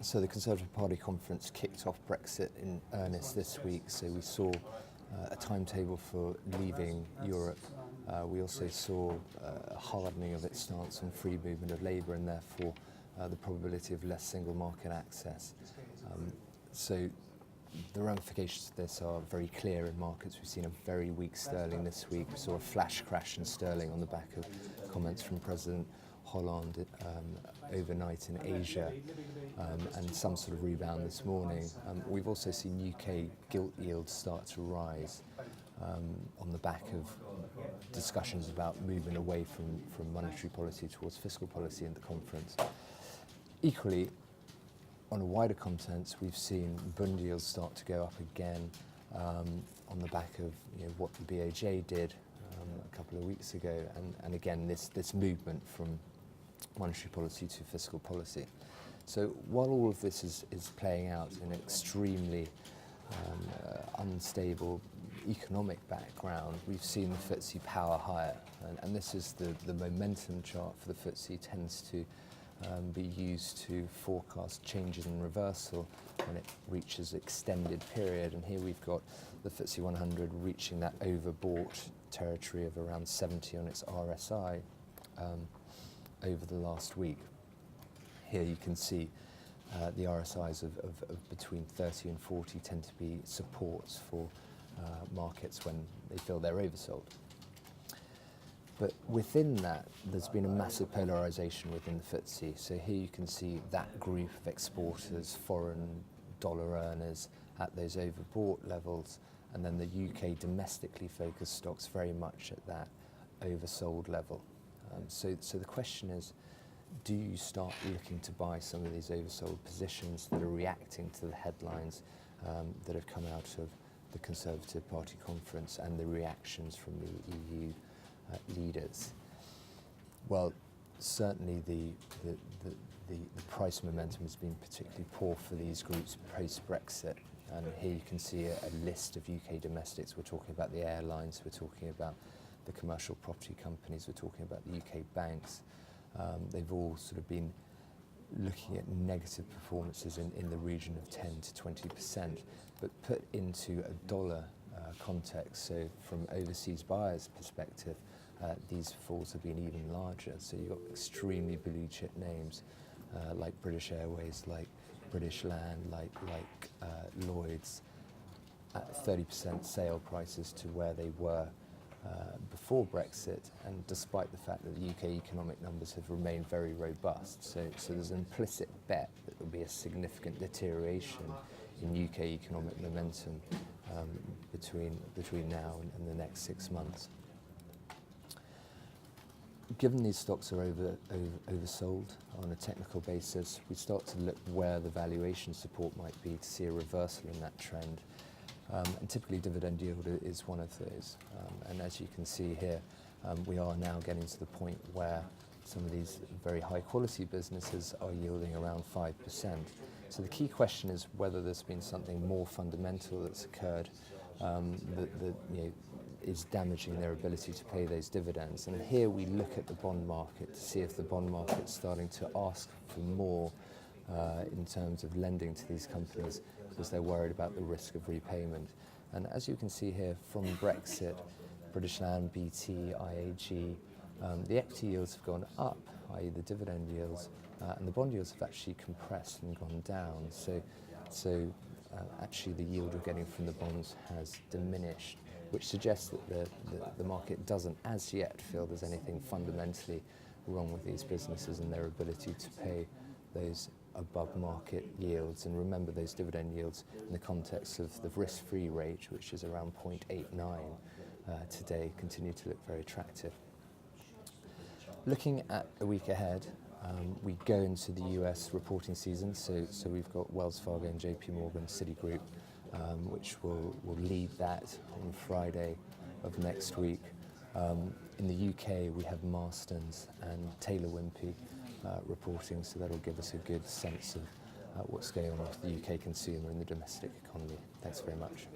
So the Conservative Party conference kicked off Brexit in earnest this week. So we saw a timetable for leaving Europe. We also saw a hardening of its stance on free movement of labour and therefore the probability of less single market access. So the ramifications of this are very clear in markets. We've seen a very weak sterling this week. We saw a flash crash in sterling on the back of comments from President Hollande overnight in Asia, and some sort of rebound this morning. We've also seen UK gilt yields start to rise on the back of discussions about moving away from monetary policy towards fiscal policy in the conference. Equally, on a wider context, we've seen bond yields start to go up again on the back of what the BOJ did a couple of weeks ago, and again this movement from monetary policy to fiscal policy. So while all of this is playing out in an extremely unstable economic background, we've seen the FTSE power higher, and this is the momentum chart for the FTSE tends to be used to forecast changes in reversal when it reaches extended period, and here we've got the FTSE 100 reaching that overbought territory of around 70 on its RSI over the last week. Here you can see the RSIs of between 30 and 40 tend to be supports for markets when they feel they're oversold. But within that, there's been a massive polarisation within the FTSE. So here you can see that group of exporters, foreign dollar earners at those overbought levels, and then the UK domestically focused stocks very much at that oversold level. So the question is, do you start looking to buy some of these oversold positions that are reacting to the headlines that have come out of the Conservative Party conference and the reactions from the EU leaders? Well, certainly the price momentum has been particularly poor for these groups post-Brexit. And here you can see a list of UK domestics. We're talking about the airlines, we're talking about the commercial property companies, we're talking about the UK banks. They've all sort of been looking at negative performances in the region of 10 to 20%, but put into a dollar context, so from overseas buyers' perspective, these falls have been even larger. So you've got extremely blue chip names like British Airways, like British Land, like Lloyd's, at 30% sale prices to where they were before Brexit, and despite the fact that the UK economic numbers have remained very robust. So there's an implicit bet that there will be a significant deterioration in UK economic momentum between now and the next 6 months. Given these stocks are oversold on a technical basis, we start to look where the valuation support might be to see a reversal in that trend. And typically dividend yield is one of those. And as you can see here, we are now getting to the point where some of these very high quality businesses are yielding around 5%. So the key question is whether there's been something more fundamental that's occurred that is damaging their ability to pay those dividends. And here we look at the bond market to see if the bond market's starting to ask for more in terms of lending to these companies because they're worried about the risk of repayment. And as you can see here, from Brexit, British Land, BT, IAG, the equity yields have gone up, i.e. the dividend yields, and the bond yields have actually compressed and gone down. So actually the yield you're getting from the bonds has diminished, which suggests that the market doesn't as yet feel there's anything fundamentally wrong with these businesses and their ability to pay those above market yields. And remember, those dividend yields in the context of the risk-free rate, which is around 0.89 today, continue to look very attractive. Looking at the week ahead, we go into the US reporting season, so we've got Wells Fargo and JP Morgan, Citigroup, which will lead that on Friday of next week. In the UK, we have Marston's and Taylor Wimpey reporting, so that'll give us a good sense of what's going on with the UK consumer and the domestic economy. Thanks very much.